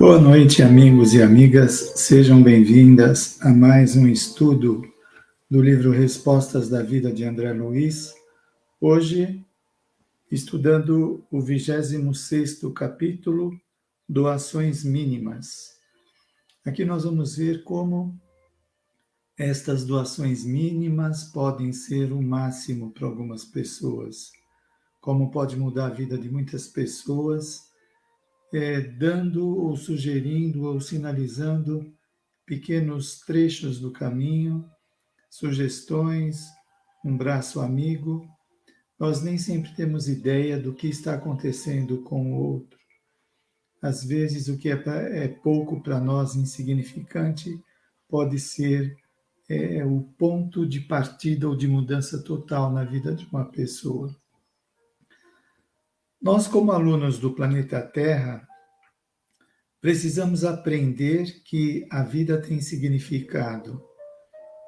Boa noite, amigos e amigas. Sejam bem-vindas a mais um estudo do livro Respostas da Vida de André Luiz. Hoje, estudando o 26º capítulo, Doações Mínimas. Aqui nós vamos ver como estas doações mínimas podem ser o máximo para algumas pessoas, como pode mudar a vida de muitas pessoas, dando ou sugerindo ou sinalizando pequenos trechos do caminho, sugestões, um braço amigo. Nós nem sempre temos ideia do que está acontecendo com o outro. Às vezes, o que é pouco para nós, insignificante, pode ser o ponto de partida ou de mudança total na vida de uma pessoa. Nós, como alunos do planeta Terra, precisamos aprender que a vida tem significado,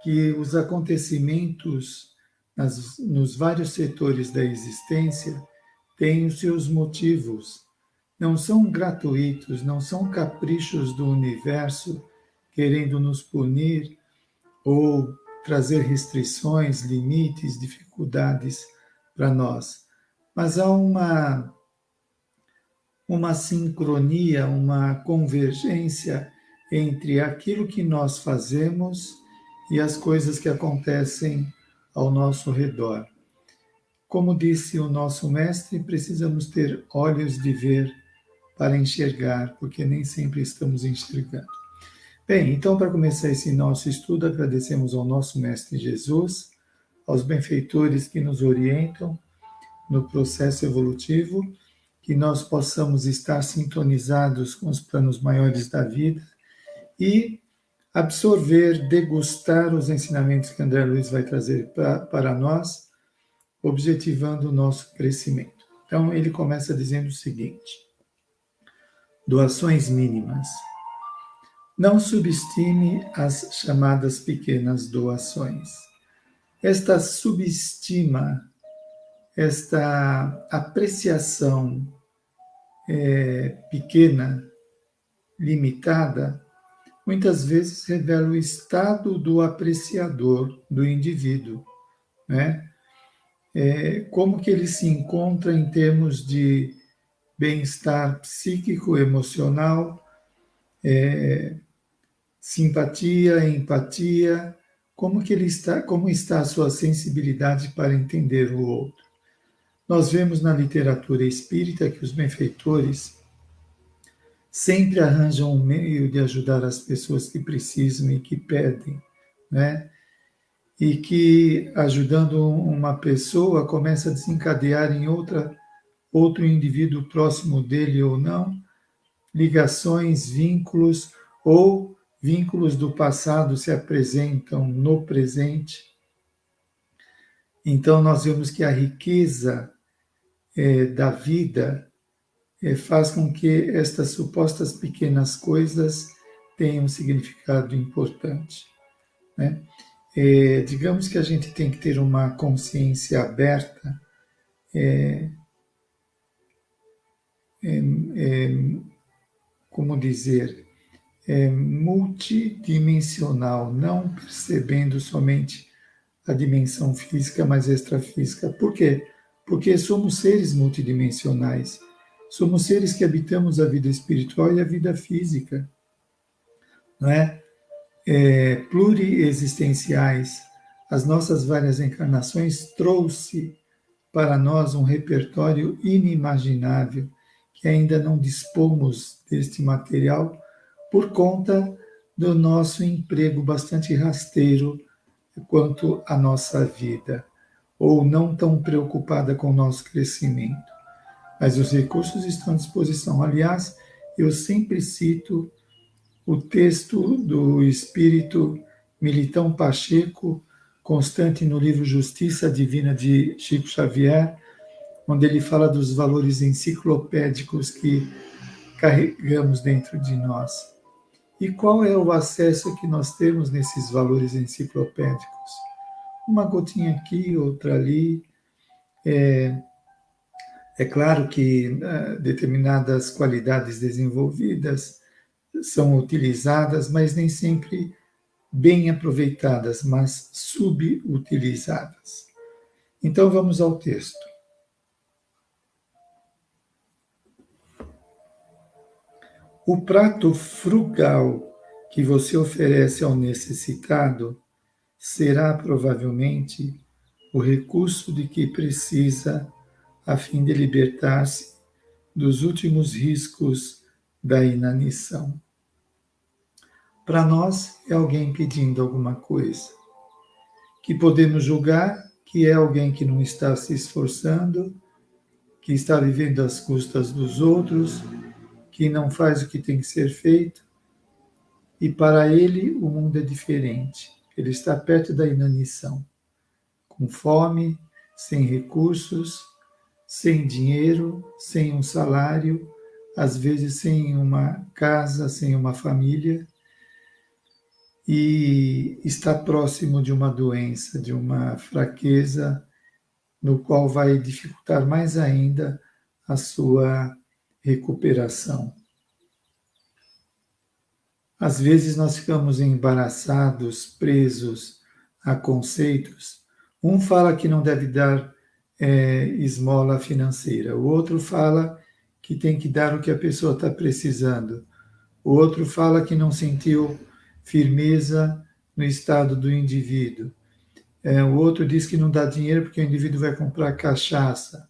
que os acontecimentos nos vários setores da existência têm os seus motivos. Não são gratuitos, não são caprichos do universo querendo nos punir ou trazer restrições, limites, dificuldades para nós. Mas há uma sincronia, uma convergência entre aquilo que nós fazemos e as coisas que acontecem ao nosso redor. Como disse o nosso mestre, precisamos ter olhos de ver para enxergar, porque nem sempre estamos enxergando. Bem, então, para começar esse nosso estudo, agradecemos ao nosso mestre Jesus, aos benfeitores que nos orientam no processo evolutivo, que nós possamos estar sintonizados com os planos maiores da vida e absorver, degustar os ensinamentos que André Luiz vai trazer para nós, objetivando o nosso crescimento. Então, ele começa dizendo o seguinte: doações mínimas. Não subestime as chamadas pequenas doações. Esta subestima, esta apreciação pequena, limitada, muitas vezes revela o estado do apreciador, do indivíduo, né? Como que ele se encontra em termos de bem-estar psíquico, emocional, simpatia, empatia, como está a sua sensibilidade para entender o outro. Nós vemos na literatura espírita que os benfeitores sempre arranjam um meio de ajudar as pessoas que precisam e que pedem, né? E que, ajudando uma pessoa, começa a desencadear em outro indivíduo próximo dele ou não, ligações, vínculos, ou vínculos do passado se apresentam no presente. Então, nós vemos que a riqueza da vida faz com que estas supostas pequenas coisas tenham um significado importante, né? Digamos que a gente tem que ter uma consciência aberta, como dizer, multidimensional, não percebendo somente a dimensão física, mas extrafísica. Por quê? Porque somos seres multidimensionais. Somos seres que habitamos a vida espiritual e a vida física, não é? Pluriexistenciais. As nossas várias encarnações trouxe para nós um repertório inimaginável, que ainda não dispomos deste material por conta do nosso emprego bastante rasteiro quanto à nossa vida, ou não tão preocupada com o nosso crescimento. Mas os recursos estão à disposição. Aliás, eu sempre cito o texto do espírito Militão Pacheco, constante no livro Justiça Divina de Chico Xavier, onde ele fala dos valores enciclopédicos que carregamos dentro de nós. E qual é o acesso que nós temos nesses valores enciclopédicos? Uma gotinha aqui, outra ali. É claro que determinadas qualidades desenvolvidas são utilizadas, mas nem sempre bem aproveitadas, mas subutilizadas. Então vamos ao texto. O prato frugal que você oferece ao necessitado será provavelmente o recurso de que precisa a fim de libertar-se dos últimos riscos da inanição. Para nós, é alguém pedindo alguma coisa, que podemos julgar que é alguém que não está se esforçando, que está vivendo às custas dos outros, que não faz o que tem que ser feito, e para ele o mundo é diferente. Ele está perto da inanição, com fome, sem recursos, sem dinheiro, sem um salário, às vezes sem uma casa, sem uma família, e está próximo de uma doença, de uma fraqueza, no qual vai dificultar mais ainda a sua recuperação. Às vezes nós ficamos embaraçados, presos a conceitos. Um fala que não deve dar esmola financeira, o outro fala que tem que dar o que a pessoa está precisando, o outro fala que não sentiu firmeza no estado do indivíduo. O outro diz que não dá dinheiro porque o indivíduo vai comprar cachaça.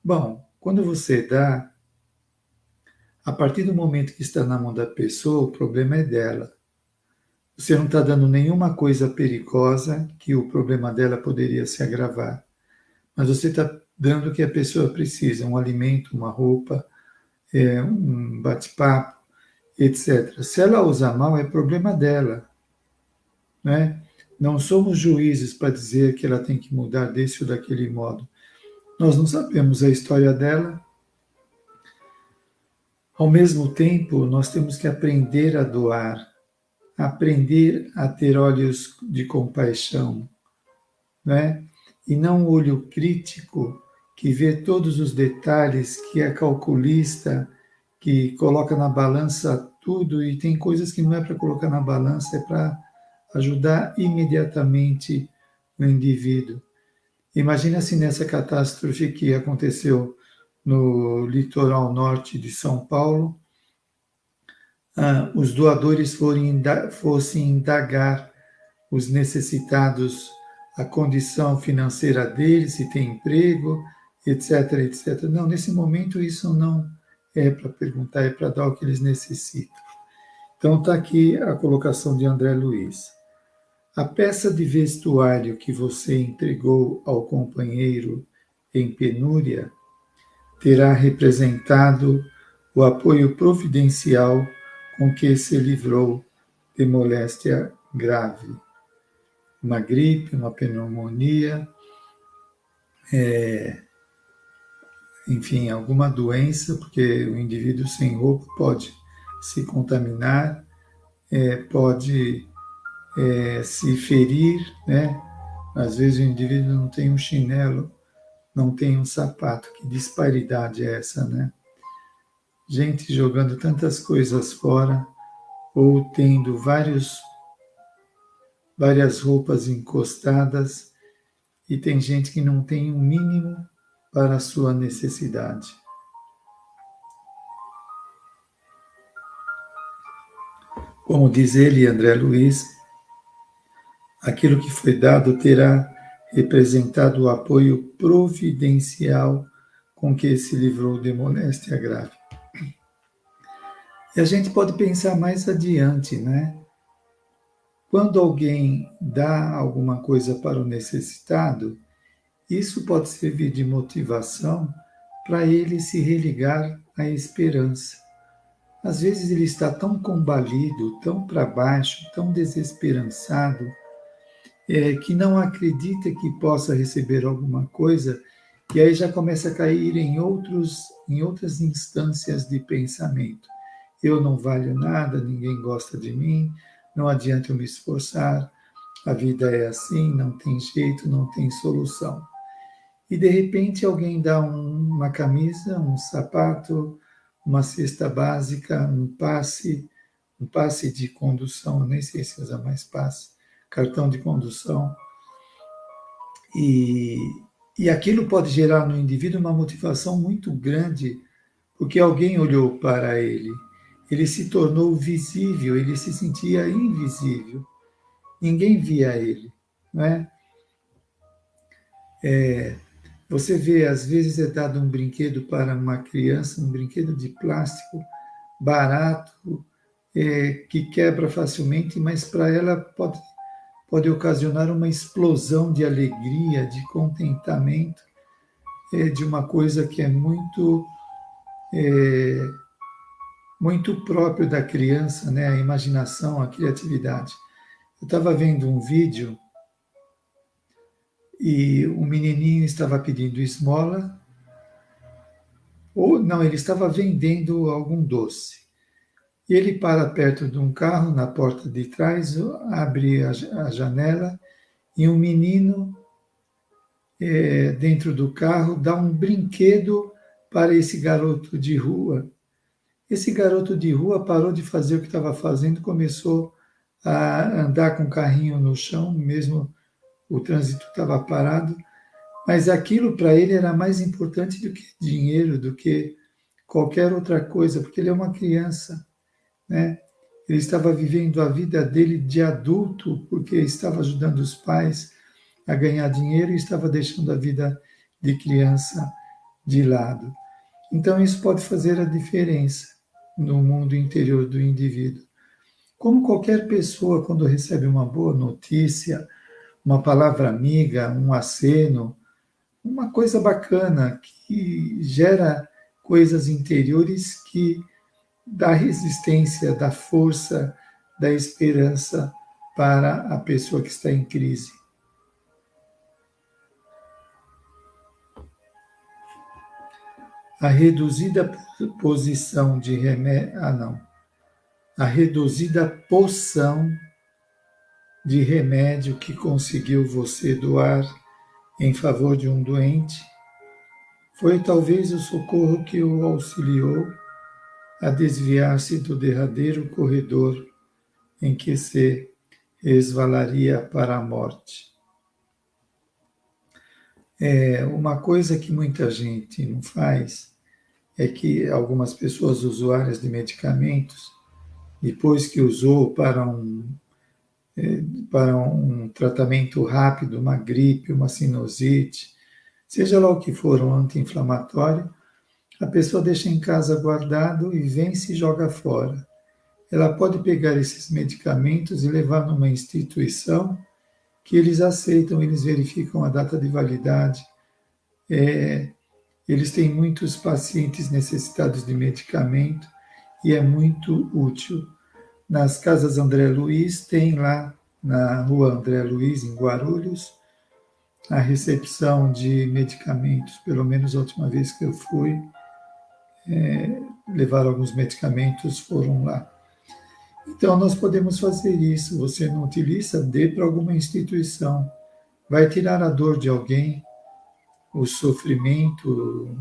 Bom, quando você dá, a partir do momento que está na mão da pessoa, o problema é dela. Você não está dando nenhuma coisa perigosa que o problema dela poderia se agravar. Mas você está dando o que a pessoa precisa, um alimento, uma roupa, um bate-papo, etc. Se ela usa mal, é problema dela, né? Não somos juízes para dizer que ela tem que mudar desse ou daquele modo. Nós não sabemos a história dela. Ao mesmo tempo, nós temos que aprender a doar, aprender a ter olhos de compaixão, né? E não um olho crítico que vê todos os detalhes, que é calculista, que coloca na balança tudo, e tem coisas que não é para colocar na balança, é para ajudar imediatamente o indivíduo. Imagina se nessa catástrofe que aconteceu no litoral norte de São Paulo, os doadores fossem indagar os necessitados, a condição financeira deles, se tem emprego, etc, etc. Não, nesse momento isso não é para perguntar, é para dar o que eles necessitam. Então está aqui a colocação de André Luiz. A peça de vestuário que você entregou ao companheiro em penúria terá representado o apoio providencial com que se livrou de moléstia grave. Uma gripe, uma pneumonia, enfim, alguma doença, porque o indivíduo sem roupa pode se contaminar, pode se ferir, né? Às vezes o indivíduo não tem um chinelo, não tem um sapato. Que disparidade é essa, né? Gente jogando tantas coisas fora ou tendo várias roupas encostadas, e tem gente que não tem o mínimo para a sua necessidade. Como diz ele, André Luiz, aquilo que foi dado terá representado o apoio providencial com que se livrou de moléstia grave. E a gente pode pensar mais adiante, né? Quando alguém dá alguma coisa para o necessitado, isso pode servir de motivação para ele se religar à esperança. Às vezes ele está tão combalido, tão para baixo, tão desesperançado, que não acredita que possa receber alguma coisa, e aí já começa a cair em outras instâncias de pensamento. Eu não valho nada, ninguém gosta de mim, não adianta eu me esforçar, a vida é assim, não tem jeito, não tem solução. E de repente alguém dá uma camisa, um sapato, uma cesta básica, um passe de condução, nem sei se usa mais passe, cartão de condução, e, e aquilo pode gerar no indivíduo uma motivação muito grande, porque alguém olhou para ele se tornou visível, ele se sentia invisível, ninguém via ele, não é? Você vê, às vezes é dado um brinquedo para uma criança, um brinquedo de plástico barato, que quebra facilmente, mas para ela pode ocasionar uma explosão de alegria, de contentamento, de uma coisa que é muito próprio da criança, né? A imaginação, a criatividade. Eu estava vendo um vídeo e um menininho estava pedindo esmola, ou não, ele estava vendendo algum doce. E ele para perto de um carro, na porta de trás, abre a janela e um menino dentro do carro dá um brinquedo para esse garoto de rua. Esse garoto de rua parou de fazer o que estava fazendo, começou a andar com o carrinho no chão, mesmo o trânsito estava parado, mas aquilo para ele era mais importante do que dinheiro, do que qualquer outra coisa, porque ele é uma criança, né? Ele estava vivendo a vida dele de adulto, porque estava ajudando os pais a ganhar dinheiro e estava deixando a vida de criança de lado. Então, isso pode fazer a diferença no mundo interior do indivíduo. Como qualquer pessoa, quando recebe uma boa notícia, uma palavra amiga, um aceno, uma coisa bacana que gera coisas interiores que dá resistência, dá força, dá esperança para a pessoa que está em crise. A reduzida posição de remédio. A reduzida poção de remédio que conseguiu você doar em favor de um doente foi talvez o socorro que o auxiliou a desviar-se do derradeiro corredor em que se resvalaria para a morte. Uma coisa que muita gente não faz é que algumas pessoas usuárias de medicamentos, depois que usou para um tratamento rápido, uma gripe, uma sinusite, seja lá o que for, um anti-inflamatório, a pessoa deixa em casa guardado e vem e se joga fora. Ela pode pegar esses medicamentos e levar numa instituição que eles aceitam, eles verificam a data de validade. Eles têm muitos pacientes necessitados de medicamento e é muito útil. Nas casas André Luiz, tem lá na rua André Luiz, em Guarulhos, a recepção de medicamentos. Pelo menos a última vez que eu fui, levar alguns medicamentos, foram lá. Então, nós podemos fazer isso. Você não utiliza, dê para alguma instituição. Vai tirar a dor de alguém, o sofrimento,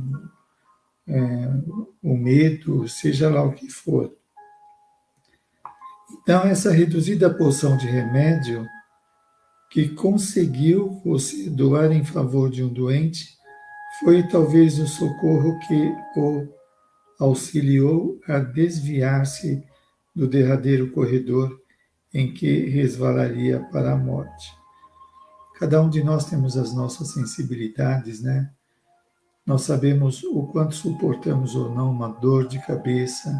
o medo, seja lá o que for. Então, essa reduzida porção de remédio que conseguiu você doar em favor de um doente foi talvez o socorro que o auxiliou a desviar-se do derradeiro corredor em que resvalaria para a morte. Cada um de nós temos as nossas sensibilidades, né? Nós sabemos o quanto suportamos ou não uma dor de cabeça,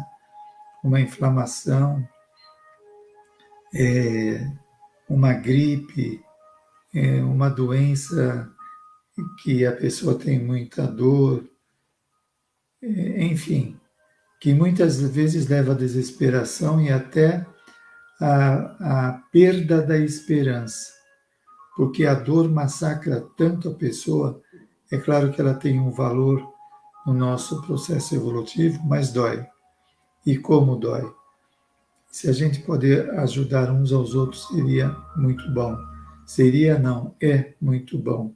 uma inflamação, uma gripe, uma doença que a pessoa tem muita dor, enfim, que muitas vezes leva à desesperação e até à perda da esperança, porque a dor massacra tanto a pessoa. É claro que ela tem um valor no nosso processo evolutivo, mas dói. E como dói? Se a gente puder ajudar uns aos outros, seria muito bom. Seria não, é muito bom.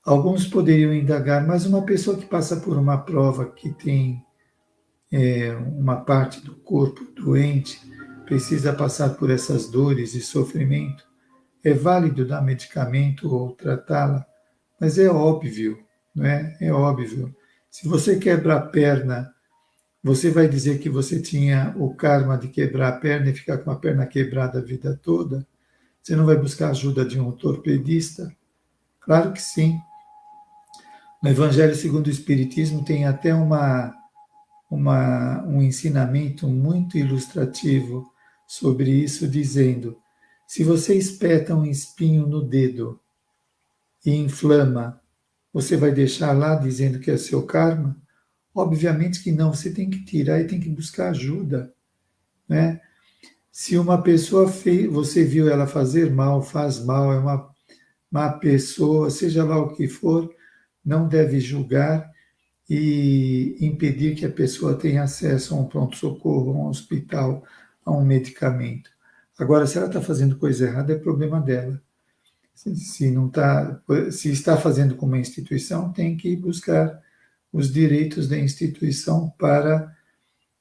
Alguns poderiam indagar, mas uma pessoa que passa por uma prova, que tem uma parte do corpo doente precisa passar por essas dores e sofrimento, é válido dar medicamento ou tratá-la, mas é óbvio, não é? É óbvio. Se você quebra a perna, você vai dizer que você tinha o karma de quebrar a perna e ficar com a perna quebrada a vida toda? Você não vai buscar ajuda de um ortopedista? Claro que sim. No Evangelho segundo o Espiritismo tem até um ensinamento muito ilustrativo sobre isso, dizendo: se você espeta um espinho no dedo e inflama, você vai deixar lá dizendo que é seu karma? Obviamente que não, você tem que tirar e tem que buscar ajuda, né? Se uma pessoa fez, você viu ela fazer mal, faz mal, é uma má pessoa, seja lá o que for, não deve julgar e impedir que a pessoa tenha acesso a um pronto-socorro, a um hospital, a um medicamento. Agora, se ela está fazendo coisa errada, é problema dela. Se não tá, se está fazendo com uma instituição, tem que buscar os direitos da instituição para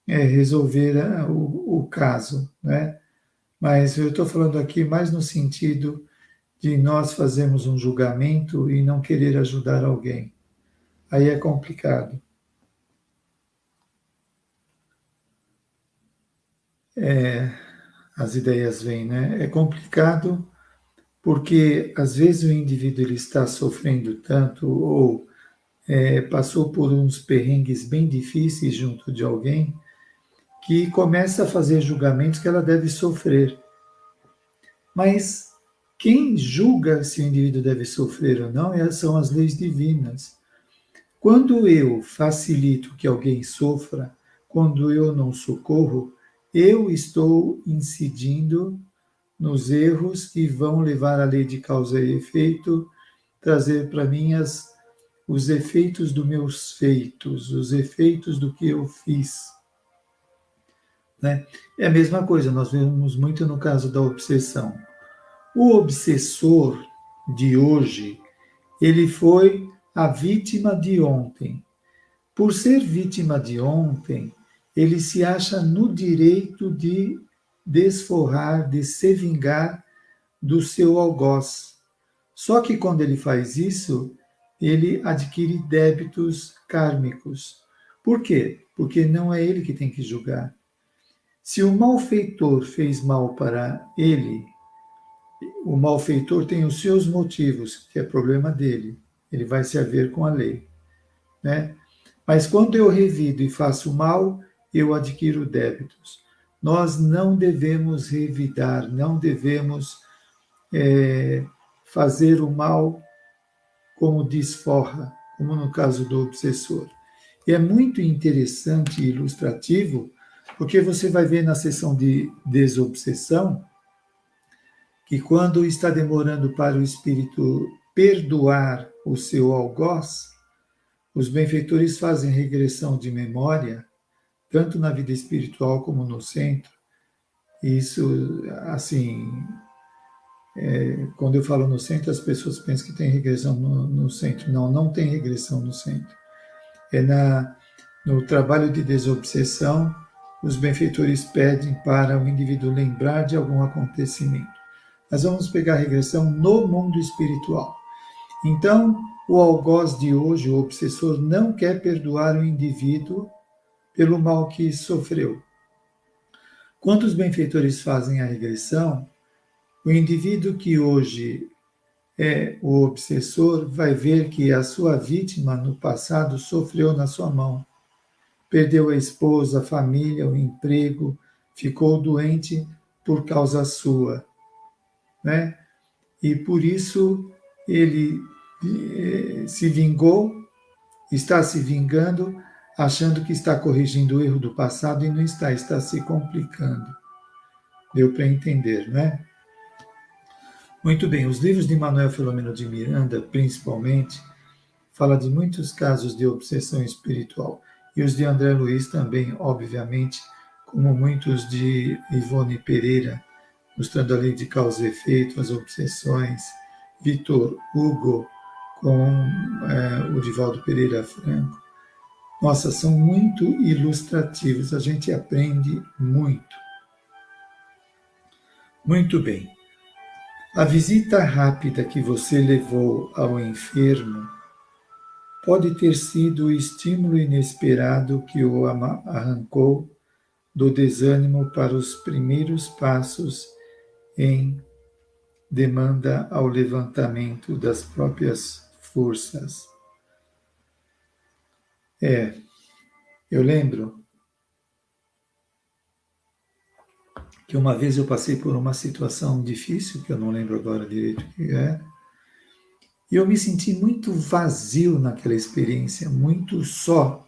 resolver o caso, né? Mas eu estou falando aqui mais no sentido de nós fazermos um julgamento e não querer ajudar alguém. Aí é complicado. As ideias vêm, né? É complicado porque às vezes o indivíduo ele está sofrendo tanto ou passou por uns perrengues bem difíceis junto de alguém que começa a fazer julgamentos que ela deve sofrer. Mas quem julga se o indivíduo deve sofrer ou não são as leis divinas. Quando eu facilito que alguém sofra, quando eu não socorro, eu estou incidindo nos erros que vão levar a lei de causa e efeito, trazer para mim os efeitos dos meus feitos, os efeitos do que eu fiz. Né? É a mesma coisa, nós vemos muito no caso da obsessão. O obsessor de hoje, ele foi a vítima de ontem. Por ser vítima de ontem, ele se acha no direito de desforrar, de se vingar do seu algoz. Só que quando ele faz isso, ele adquire débitos kármicos. Por quê? Porque não é ele que tem que julgar. Se o malfeitor fez mal para ele, o malfeitor tem os seus motivos, que é problema dele. Ele vai se haver com a lei, né? Mas quando eu revido e faço mal, eu adquiro débitos. Nós não devemos revidar, não devemos fazer o mal como desforra, como no caso do obsessor. E é muito interessante e ilustrativo, porque você vai ver na sessão de desobsessão que quando está demorando para o espírito perdoar o seu algoz, os benfeitores fazem regressão de memória, tanto na vida espiritual como no centro. Isso, assim, quando eu falo no centro, as pessoas pensam que tem regressão no centro. Não, não tem regressão no centro. É no trabalho de desobsessão, os benfeitores pedem para o indivíduo lembrar de algum acontecimento. Nós vamos pegar a regressão no mundo espiritual. Então, o algoz de hoje, o obsessor, não quer perdoar o indivíduo pelo mal que sofreu. Quando os benfeitores fazem a regressão, o indivíduo que hoje é o obsessor vai ver que a sua vítima no passado sofreu na sua mão. Perdeu a esposa, a família, o emprego, ficou doente por causa sua, né? E por isso ele se vingou, está se vingando, achando que está corrigindo o erro do passado e não está, está se complicando. Deu para entender, né? Muito bem, os livros de Manuel Filomeno de Miranda, principalmente, fala de muitos casos de obsessão espiritual. E os de André Luiz também, obviamente, como muitos de Ivone Pereira, mostrando a lei de causa e efeito, as obsessões. Vitor Hugo, com o Divaldo Pereira Franco. Nossa, são muito ilustrativos, a gente aprende muito. Muito bem. A visita rápida que você levou ao enfermo pode ter sido o estímulo inesperado que o arrancou do desânimo para os primeiros passos em demanda ao levantamento das próprias forças. Eu lembro que uma vez eu passei por uma situação difícil, que eu não lembro agora direito o que é, e eu me senti muito vazio naquela experiência, muito só.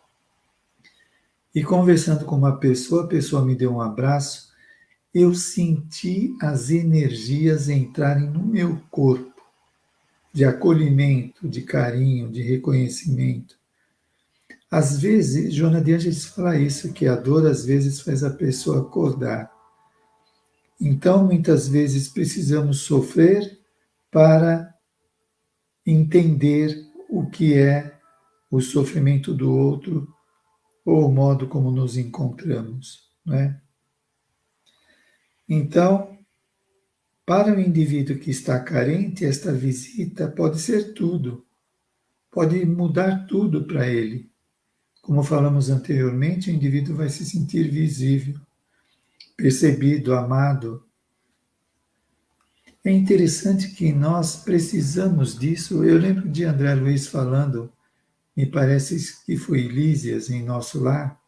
E conversando com uma pessoa, a pessoa me deu um abraço, eu senti as energias entrarem no meu corpo, de acolhimento, de carinho, de reconhecimento. Às vezes, Joana de Ângeles fala isso, que a dor às vezes faz a pessoa acordar. Então, muitas vezes precisamos sofrer para entender o que é o sofrimento do outro ou o modo como nos encontramos, né? Então, para o indivíduo que está carente, esta visita pode ser tudo, pode mudar tudo para ele. Como falamos anteriormente, o indivíduo vai se sentir visível, percebido, amado. É interessante que nós precisamos disso. Eu lembro de André Luiz falando, me parece que foi Lísias em nosso lar,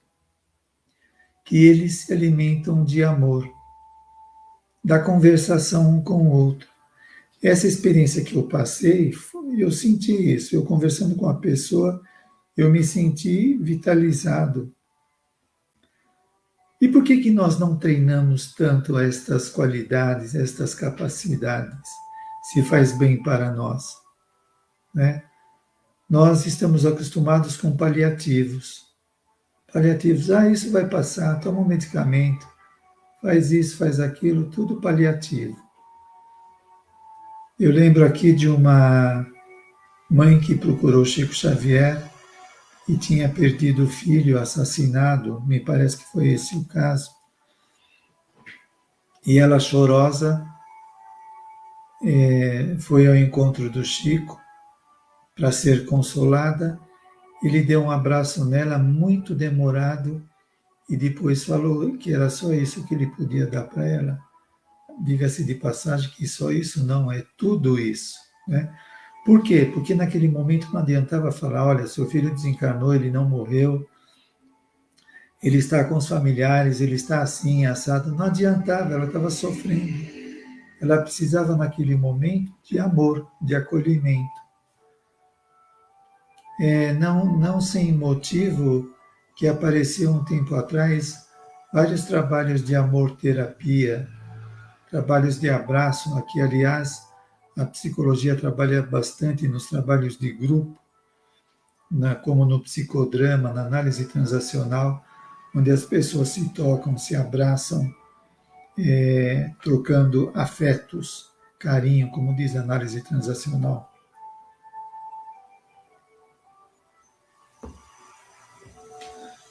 que eles se alimentam de amor, da conversação um com o outro. Essa experiência que eu passei, eu senti isso. Eu conversando com a pessoa, eu me senti vitalizado. E por que nós não treinamos tanto estas qualidades, estas capacidades, se faz bem para nós, né? Nós estamos acostumados com paliativos. Paliativos, isso vai passar, toma um medicamento, faz isso, faz aquilo, tudo paliativo. Eu lembro aqui de uma mãe que procurou Chico Xavier e tinha perdido o filho assassinado, me parece que foi esse o caso. E ela, chorosa, foi ao encontro do Chico para ser consolada. Ele deu um abraço nela muito demorado e depois falou que era só isso que ele podia dar para ela. Diga-se de passagem que só isso não, é tudo isso, né? Por quê? Porque naquele momento não adiantava falar, olha, seu filho desencarnou, ele não morreu, ele está com os familiares, ele está assim, assado. Não adiantava, ela estava sofrendo. Ela precisava naquele momento de amor, de acolhimento. Não sem motivo que apareceu um tempo atrás vários trabalhos de amor-terapia, trabalhos de abraço, aqui, aliás, a psicologia trabalha bastante nos trabalhos de grupo, como no psicodrama, na análise transacional, onde as pessoas se tocam, se abraçam, trocando afetos, carinho, como diz a análise transacional.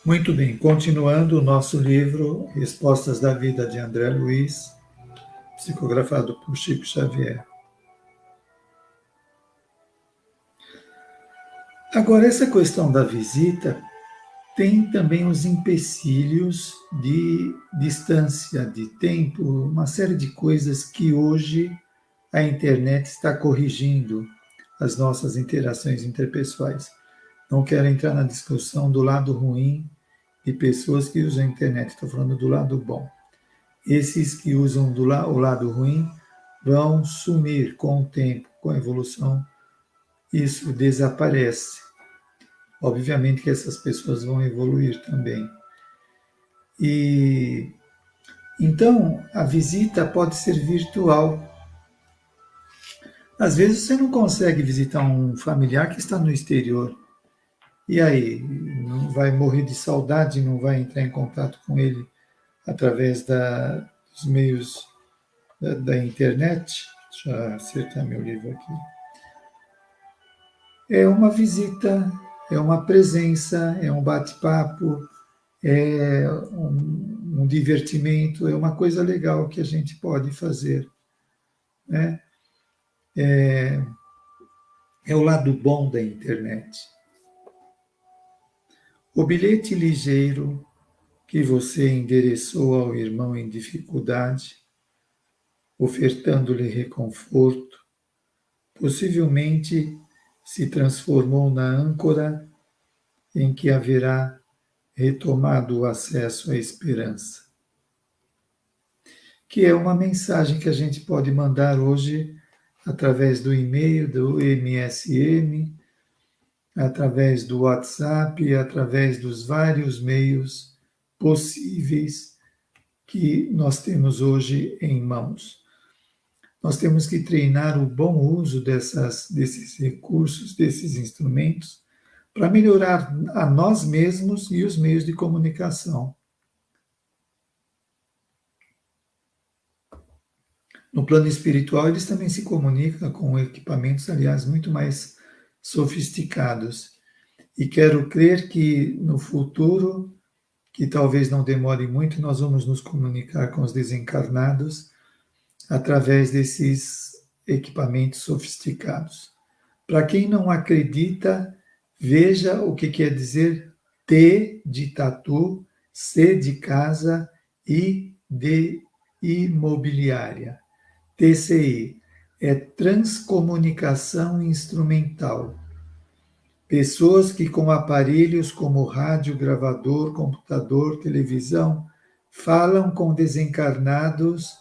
Muito bem, continuando o nosso livro Respostas da Vida de André Luiz, psicografado por Chico Xavier. Agora, essa questão da visita tem também os empecilhos de distância, de tempo, uma série de coisas que hoje a internet está corrigindo as nossas interações interpessoais. Não quero entrar na discussão do lado ruim de pessoas que usam a internet, estou falando do lado bom. Esses que usam o lado ruim vão sumir com o tempo, com a evolução, isso desaparece. Obviamente que essas pessoas vão evoluir também. E então a visita pode ser virtual. Às vezes você não consegue visitar um familiar que está no exterior. E aí, não vai morrer de saudade, não vai entrar em contato com ele através dos meios da internet? Deixa eu acertar meu livro aqui. É uma visita é uma presença, é um bate-papo, é um divertimento, é uma coisa legal que a gente pode fazer, né? É o lado bom da internet. O bilhete ligeiro que você endereçou ao irmão em dificuldade, ofertando-lhe reconforto, possivelmente se transformou na âncora em que haverá retomado o acesso à esperança. Que é uma mensagem que a gente pode mandar hoje através do e-mail, do MSN, através do WhatsApp, através dos vários meios possíveis que nós temos hoje em mãos. Nós temos que treinar o bom uso desses recursos, desses instrumentos, para melhorar a nós mesmos e os meios de comunicação. No plano espiritual, eles também se comunicam com equipamentos, aliás, muito mais sofisticados. E quero crer que no futuro, que talvez não demore muito, nós vamos nos comunicar com os desencarnados através desses equipamentos sofisticados. Para quem não acredita, veja o que quer dizer T de tatu, C de casa, I de imobiliária. TCI é transcomunicação instrumental. Pessoas que com aparelhos como rádio, gravador, computador, televisão, falam com desencarnados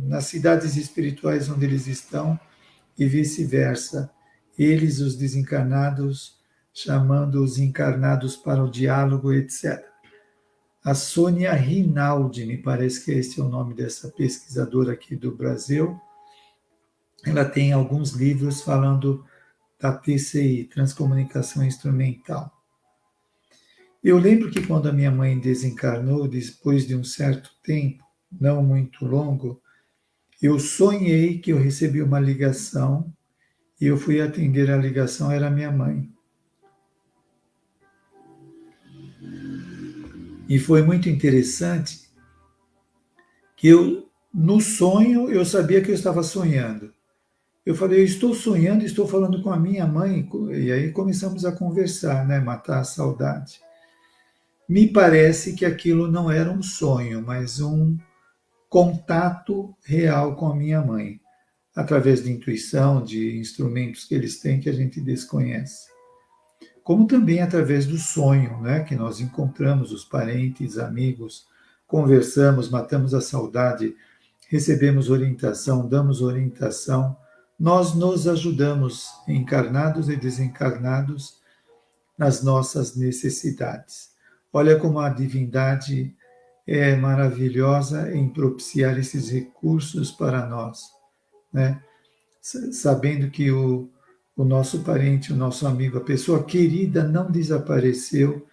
nas cidades espirituais onde eles estão e vice-versa. Eles, os desencarnados, chamando os encarnados para o diálogo, etc. A Sônia Rinaldi, me parece que esse é o nome dessa pesquisadora aqui do Brasil, ela tem alguns livros falando da TCI, Transcomunicação Instrumental. Eu lembro que quando a minha mãe desencarnou, depois de um certo tempo, não muito longo, eu sonhei que eu recebi uma ligação e eu fui atender a ligação, era minha mãe. E foi muito interessante que no sonho, eu sabia que eu estava sonhando. Eu falei, eu estou sonhando, estou falando com a minha mãe. E aí começamos a conversar, né? Matar a saudade. Me parece que aquilo não era um sonho, mas um contato real com a minha mãe, através de intuição, de instrumentos que eles têm que a gente desconhece. Como também através do sonho, né? Que nós encontramos os parentes, amigos, conversamos, matamos a saudade, recebemos orientação, damos orientação, nós nos ajudamos, encarnados e desencarnados, nas nossas necessidades. Olha como a divindade é maravilhosa em propiciar esses recursos para nós, né? Sabendo que o nosso parente, o nosso amigo, a pessoa querida não desapareceu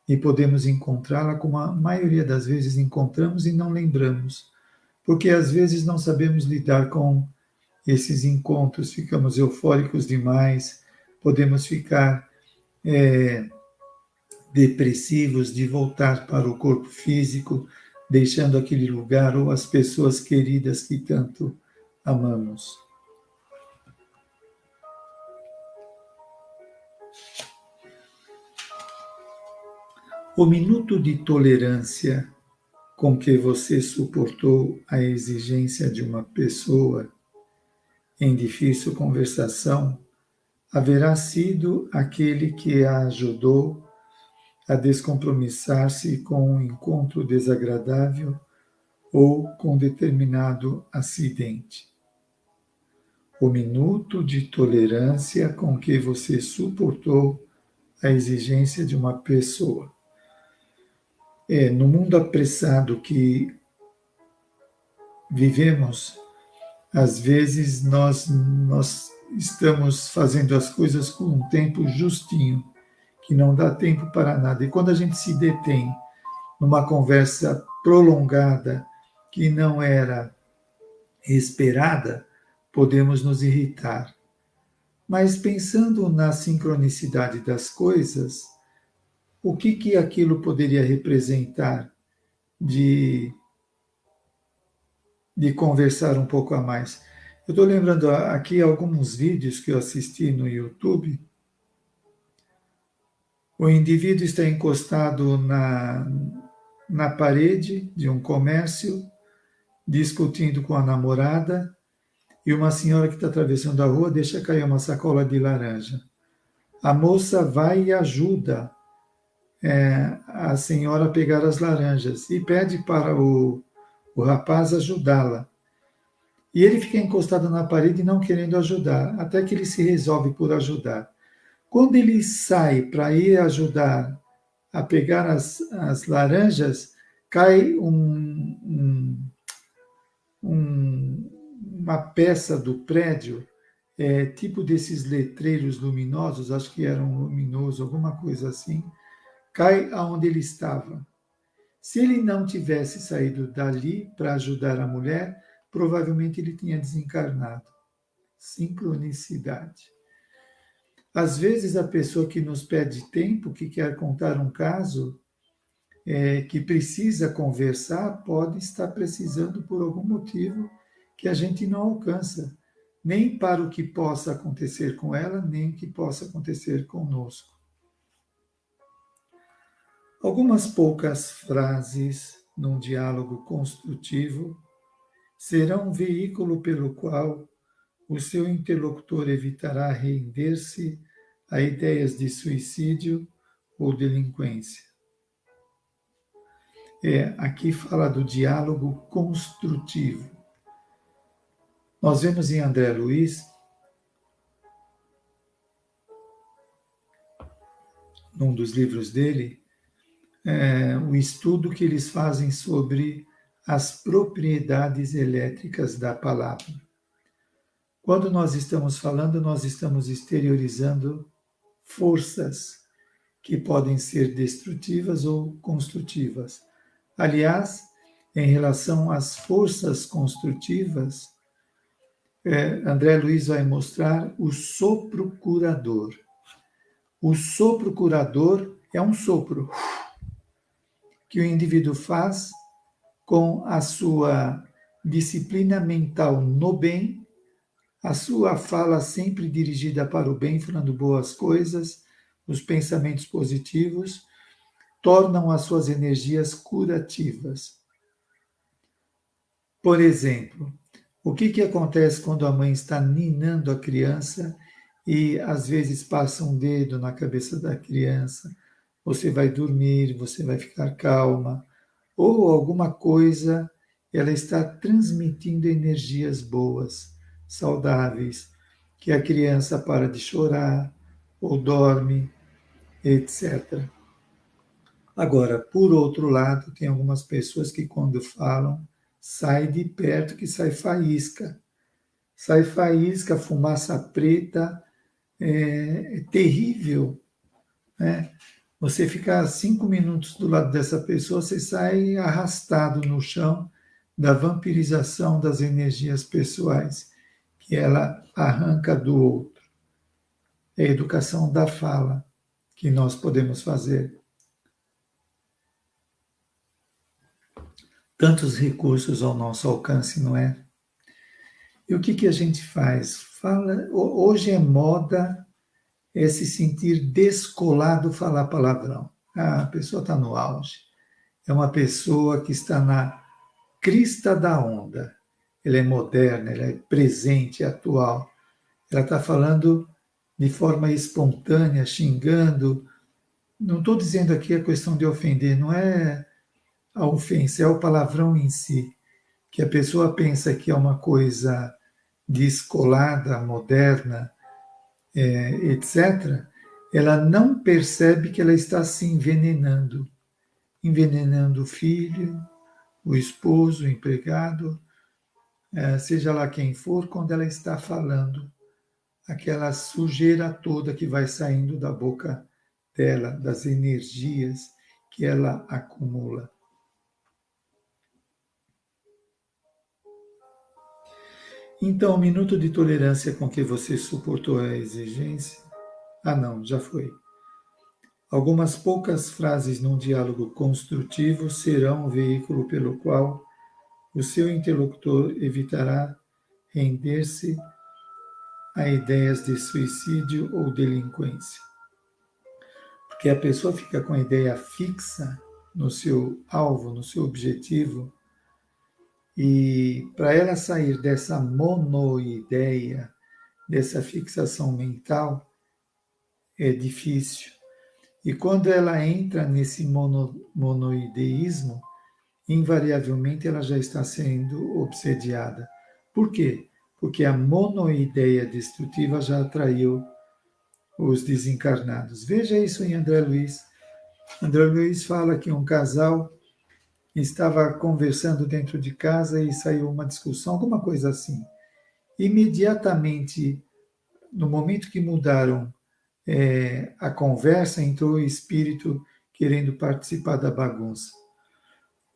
e podemos encontrá-la, como a maioria das vezes encontramos e não lembramos, porque às vezes não sabemos lidar com esses encontros, ficamos eufóricos demais, podemos ficar depressivos de voltar para o corpo físico, deixando aquele lugar ou as pessoas queridas que tanto amamos. O minuto de tolerância com que você suportou a exigência de uma pessoa em difícil conversação haverá sido aquele que a ajudou a descompromissar-se com um encontro desagradável ou com determinado acidente. O minuto de tolerância com que você suportou a exigência de uma pessoa. No mundo apressado que vivemos, às vezes nós estamos fazendo as coisas com um tempo justinho, que não dá tempo para nada. E quando a gente se detém numa conversa prolongada que não era esperada, podemos nos irritar. Mas pensando na sincronicidade das coisas, o que aquilo poderia representar de, de conversar um pouco a mais? Eu estou lembrando aqui alguns vídeos que eu assisti no YouTube. O indivíduo está encostado na parede de um comércio, discutindo com a namorada, e uma senhora que está atravessando a rua deixa cair uma sacola de laranja. A moça vai e ajuda a senhora a pegar as laranjas e pede para o rapaz ajudá-la. E ele fica encostado na parede não querendo ajudar, até que ele se resolve por ajudar. Quando ele sai para ir ajudar a pegar as laranjas, cai uma peça do prédio, tipo desses letreiros luminosos, acho que era um luminoso, alguma coisa assim, cai aonde ele estava. Se ele não tivesse saído dali para ajudar a mulher, provavelmente ele tinha desencarnado. Sincronicidade. Às vezes, a pessoa que nos pede tempo, que quer contar um caso, que precisa conversar, pode estar precisando por algum motivo que a gente não alcança, nem para o que possa acontecer com ela, nem o que possa acontecer conosco. Algumas poucas frases num diálogo construtivo serão um veículo pelo qual o seu interlocutor evitará render-se a ideias de suicídio ou delinquência. Aqui fala do diálogo construtivo. Nós vemos em André Luiz, num dos livros dele, o estudo que eles fazem sobre as propriedades elétricas da palavra. Quando nós estamos falando, nós estamos exteriorizando forças que podem ser destrutivas ou construtivas. Aliás, em relação às forças construtivas, André Luiz vai mostrar o sopro curador. O sopro curador é um sopro que o indivíduo faz com a sua disciplina mental no bem, a sua fala sempre dirigida para o bem, falando boas coisas, os pensamentos positivos, tornam as suas energias curativas. Por exemplo, o que acontece quando a mãe está ninando a criança e às vezes passa um dedo na cabeça da criança? Você vai dormir, você vai ficar calma, ou alguma coisa, ela está transmitindo energias boas, saudáveis, que a criança para de chorar, ou dorme, etc. Agora, por outro lado, tem algumas pessoas que quando falam, sai de perto que sai faísca. Sai faísca, fumaça preta, é terrível, né? Você ficar 5 minutos do lado dessa pessoa, você sai arrastado no chão da vampirização das energias pessoais que ela arranca do outro. É a educação da fala que nós podemos fazer. Tantos recursos ao nosso alcance, não é? E o que a gente faz? Hoje é moda se sentir descolado falar palavrão. A pessoa está no auge. É uma pessoa que está na crista da onda. Ela é moderna, ela é presente, é atual. Ela está falando de forma espontânea, xingando. Não estou dizendo aqui a questão de ofender, não é a ofensa, é o palavrão em si, que a pessoa pensa que é uma coisa descolada, moderna, etc., ela não percebe que ela está se envenenando. Envenenando o filho, o esposo, o empregado, seja lá quem for, quando ela está falando, aquela sujeira toda que vai saindo da boca dela, das energias que ela acumula. Então, o minuto de tolerância com que você suportou a exigência. Ah, não, já foi. Algumas poucas frases num diálogo construtivo serão o veículo pelo qual o seu interlocutor evitará render-se a ideias de suicídio ou delinquência. Porque a pessoa fica com a ideia fixa no seu alvo, no seu objetivo, e para ela sair dessa monoideia, dessa fixação mental, é difícil. E quando ela entra nesse monoideísmo, invariavelmente ela já está sendo obsediada. Por quê? Porque a monoideia destrutiva já atraiu os desencarnados. Veja isso em André Luiz. André Luiz fala que um casal estava conversando dentro de casa e saiu uma discussão, alguma coisa assim. Imediatamente, no momento que mudaram a conversa, entrou o espírito querendo participar da bagunça.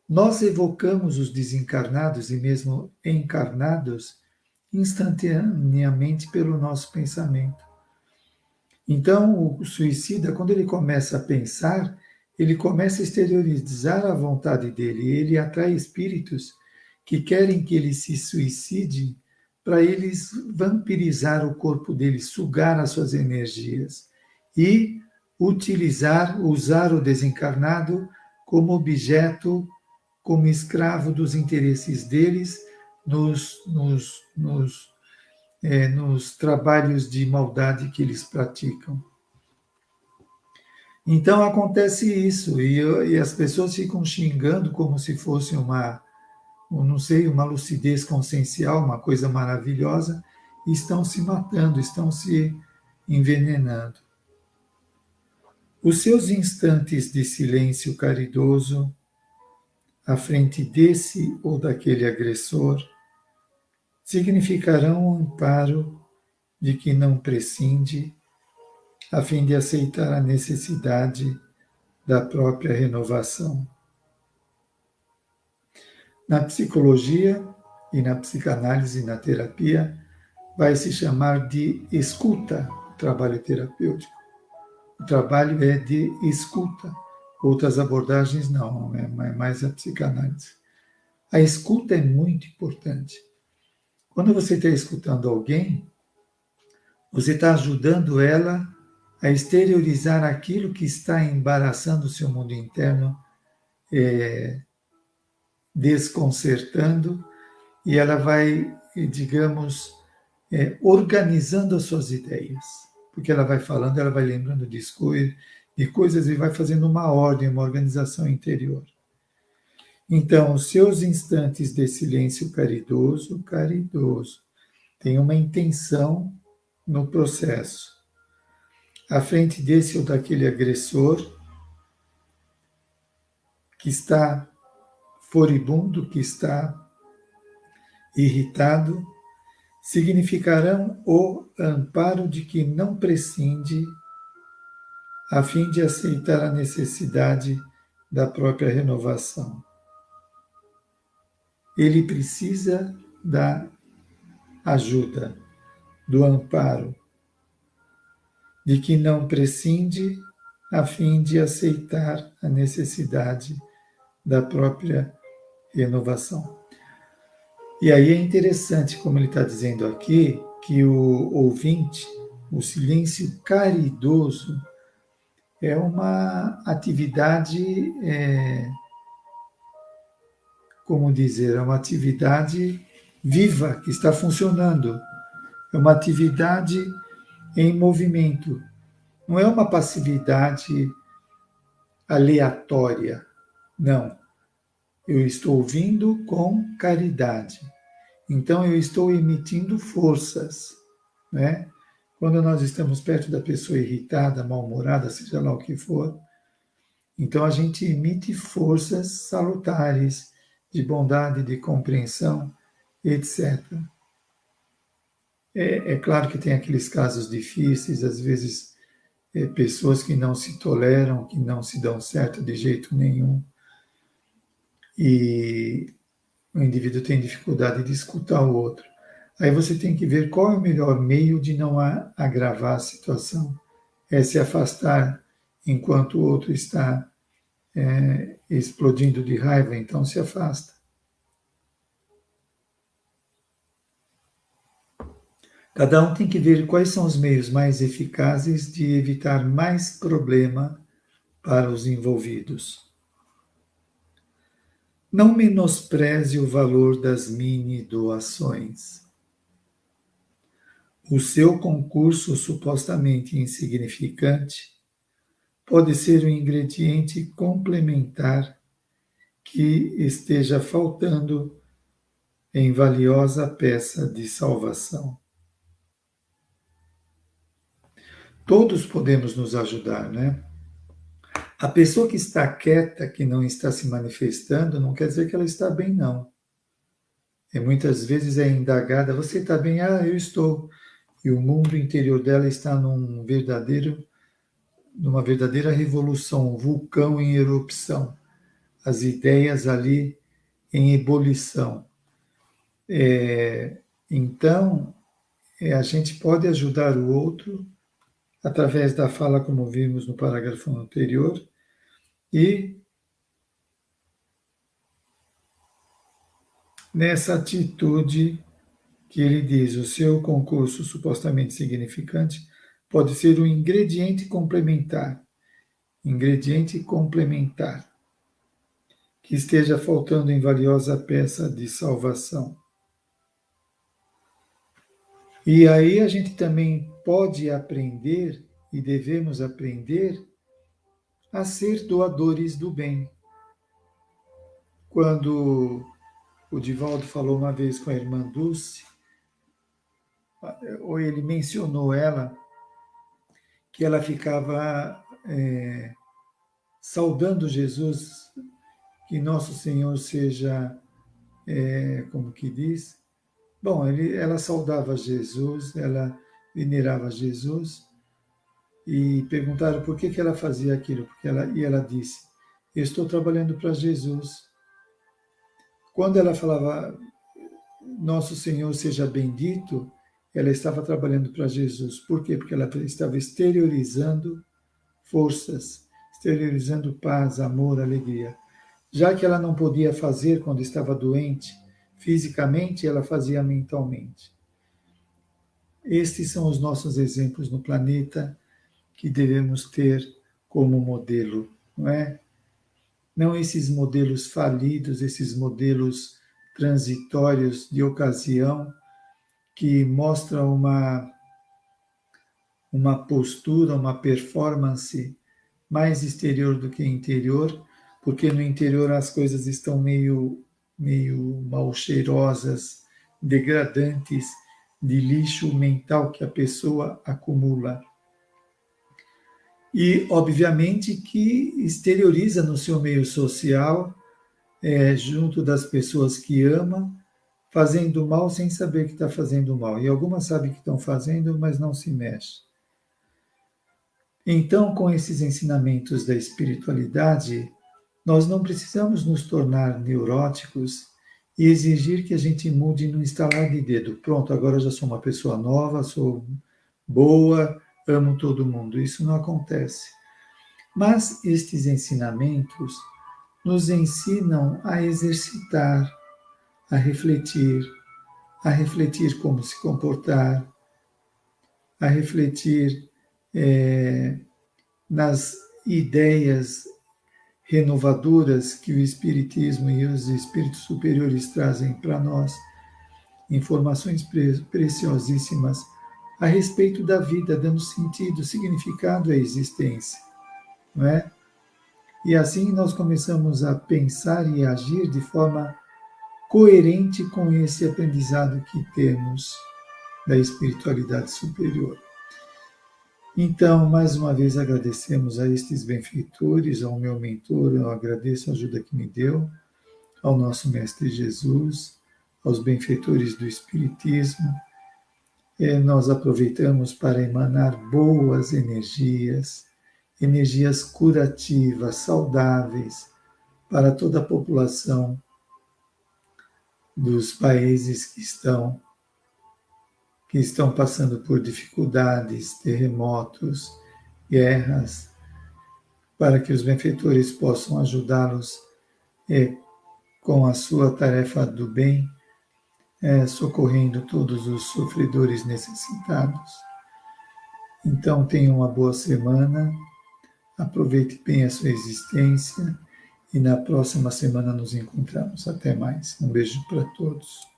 Nós evocamos os desencarnados e mesmo encarnados instantaneamente pelo nosso pensamento. Então, o suicida, quando ele começa a pensar, ele começa a exteriorizar a vontade dele. Ele atrai espíritos que querem que ele se suicide para eles vampirizar o corpo dele, sugar as suas energias e usar o desencarnado como objeto, como escravo dos interesses deles nos trabalhos de maldade que eles praticam. Então acontece isso, e as pessoas ficam xingando como se fosse não sei, uma lucidez consciencial, uma coisa maravilhosa, e estão se matando, estão se envenenando. Os seus instantes de silêncio caridoso, à frente desse ou daquele agressor, significarão um amparo de que não prescinde, a fim de aceitar a necessidade da própria renovação. Na psicologia e na psicanálise e na terapia, vai se chamar de escuta o trabalho terapêutico. O trabalho é de escuta. Outras abordagens não, é mais a psicanálise. A escuta é muito importante. Quando você está escutando alguém, você está ajudando ela a exteriorizar aquilo que está embaraçando o seu mundo interno, desconcertando, e ela vai, digamos, organizando as suas ideias. Porque ela vai falando, ela vai lembrando de coisas e vai fazendo uma ordem, uma organização interior. Então, os seus instantes de silêncio caridoso, tem uma intenção no processo. À frente desse ou daquele agressor que está furibundo, que está irritado, significarão o amparo de que não prescinde, a fim de aceitar a necessidade da própria renovação. Ele precisa da ajuda, do amparo, de que não prescinde, a fim de aceitar a necessidade da própria renovação. E aí é interessante, como ele está dizendo aqui, que o ouvinte, o silêncio caridoso, é uma atividade, como dizer, é uma atividade viva, que está funcionando. É uma atividade em movimento. Não é uma passividade aleatória. Não. Eu estou ouvindo com caridade. Então, eu estou emitindo forças, né? Quando nós estamos perto da pessoa irritada, mal-humorada, seja lá o que for, então a gente emite forças salutares de bondade, de compreensão, etc. É claro que tem aqueles casos difíceis, às vezes pessoas que não se toleram, que não se dão certo de jeito nenhum, e o indivíduo tem dificuldade de escutar o outro. Aí você tem que ver qual é o melhor meio de não agravar a situação. É se afastar enquanto o outro está explodindo de raiva, então se afasta. Cada um tem que ver quais são os meios mais eficazes de evitar mais problema para os envolvidos. Não menospreze o valor das mini doações. O seu concurso supostamente insignificante pode ser um ingrediente complementar que esteja faltando em valiosa peça de salvação. Todos podemos nos ajudar, né? A pessoa que está quieta, que não está se manifestando, não quer dizer que ela está bem, não. E muitas vezes é indagada, você está bem? Ah, eu estou. E o mundo interior dela está numa verdadeira revolução, um vulcão em erupção. As ideias ali em ebulição. Então, a gente pode ajudar o outro através da fala, como vimos no parágrafo anterior, e nessa atitude que ele diz, o seu concurso supostamente significante pode ser um ingrediente complementar, que esteja faltando em valiosa peça de salvação. E aí a gente também pode aprender, e devemos aprender, a ser doadores do bem. Quando o Divaldo falou uma vez com a irmã Dulce, ou ele mencionou ela, que ela ficava saudando Jesus, que nosso Senhor seja, como que diz? Bom, ela saudava Jesus, ela venerava Jesus, e perguntaram por que ela fazia aquilo, e ela disse, eu estou trabalhando para Jesus. Quando ela falava, nosso Senhor seja bendito, ela estava trabalhando para Jesus. Por quê? Porque ela estava exteriorizando forças, exteriorizando paz, amor, alegria. Já que ela não podia fazer quando estava doente fisicamente, ela fazia mentalmente. Estes são os nossos exemplos no planeta que devemos ter como modelo, não é? Não esses modelos falidos, esses modelos transitórios de ocasião que mostram uma postura, uma performance mais exterior do que interior, porque no interior as coisas estão meio mal cheirosas, degradantes, de lixo mental que a pessoa acumula. E, obviamente, que exterioriza no seu meio social, junto das pessoas que ama, fazendo mal sem saber que está fazendo mal. E algumas sabem que estão fazendo, mas não se mexe. Então, com esses ensinamentos da espiritualidade, nós não precisamos nos tornar neuróticos e exigir que a gente mude no estalar de dedo. Pronto, agora eu já sou uma pessoa nova, sou boa, amo todo mundo. Isso não acontece. Mas estes ensinamentos nos ensinam a exercitar, a refletir como se comportar, a refletir nas ideias renovadoras que o Espiritismo e os espíritos superiores trazem para nós, informações preciosíssimas a respeito da vida, dando sentido, significado à existência, não é? E assim nós começamos a pensar e agir de forma coerente com esse aprendizado que temos da espiritualidade superior. Então, mais uma vez agradecemos a estes benfeitores, ao meu mentor, eu agradeço a ajuda que me deu, ao nosso Mestre Jesus, aos benfeitores do Espiritismo. Nós aproveitamos para emanar boas energias, energias curativas, saudáveis, para toda a população dos países que estão que estão passando por dificuldades, terremotos, guerras, para que os benfeitores possam ajudá-los com a sua tarefa do bem, socorrendo todos os sofredores necessitados. Então, tenha uma boa semana, aproveite bem a sua existência e na próxima semana nos encontramos. Até mais. Um beijo para todos.